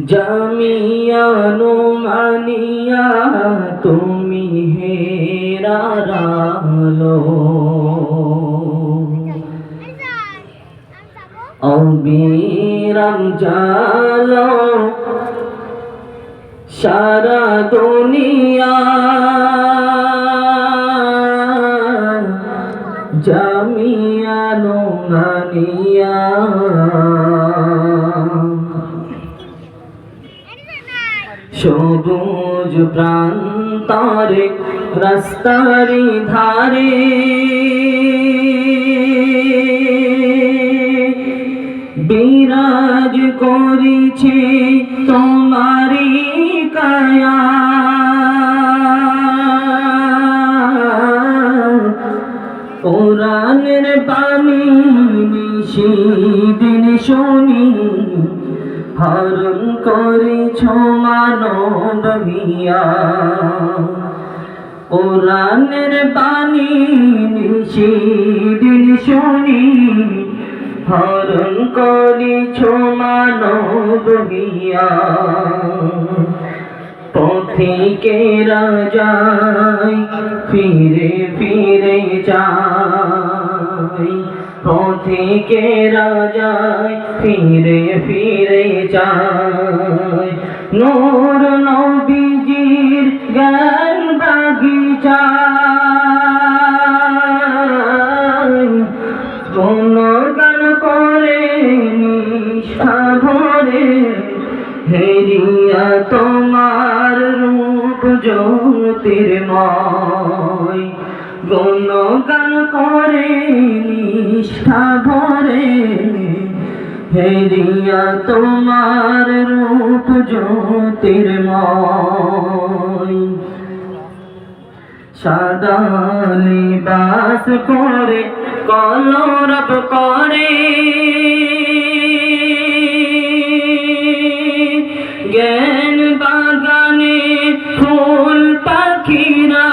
জামিয়া নোমানিয়া তুমি হেরারালো অবিরাম জালো সারা দুনিয়া জামিয়া নোমানিয়া সবুজ প্রান্তরে রাস্তারি ধারে বিরাজ করিছে তোমারি কায়া কোরআনের বাণী নিশিদিন শুনি হরণ করেছ মানব হিয়া কোরআনের বাণী নিশিদিন শুনি হরণ করেছ মানব হিয়া পথিকেরা যায় ফিরে ফিরে যায় পথিকেরা যায় ফিরে ফিরে যায় নূর নবীজির জ্ঞান বাগিচা গুণগান করে নিষ্ঠা ভরে হেরিয়া তোমার রূপ জ্যোতির্ময় গুণগান করে নিষ্ঠা ভরে হেরিয়া তোমার রূপ জ্যোতির্ময় সাদা লিবাস পরে কলরব করে জ্ঞান বাগানে ফুল পাখিরা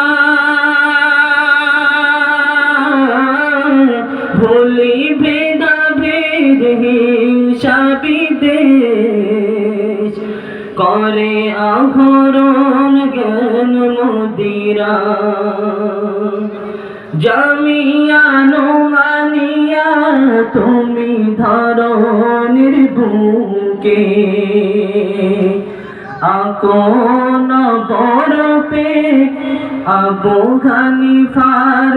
ভুলি ভেদা ভেদ হিংসা বিদ্বেষ করে আহরণ জ্ঞান মুদিরা জামিয়া নোমানিয়া তুমি ধরণীর বুকে আকন বরফে আবু হানিফার